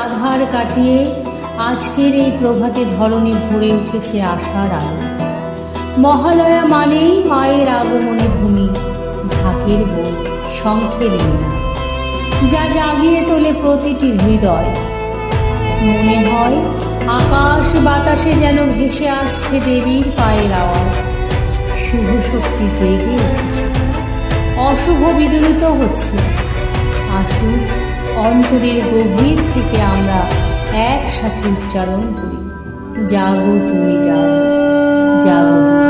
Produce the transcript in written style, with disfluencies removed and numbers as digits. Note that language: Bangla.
আধার কাটিয়ে আজকের এই প্রভাতে ধরণী ভরে উঠেছে আশার আলো। মহালয়া মানেই মায়ের আগমনে ভূমি, ঢাকের বই, শঙ্খের লীলা, যা জাগিয়ে তোলে প্রতিটি হৃদয়। মনে হয় আকাশ বাতাসে যেন ভেসে আসছে দেবীর পায়ের আওয়াজ। শুভ শক্তি জেগে উঠছে, অশুভ বিদূরিত হচ্ছে। আসুন অন্তরের গভীর থেকে আমরা একসাথে উচ্চারণ করি, জাগো তুমি জাগো, জাগো।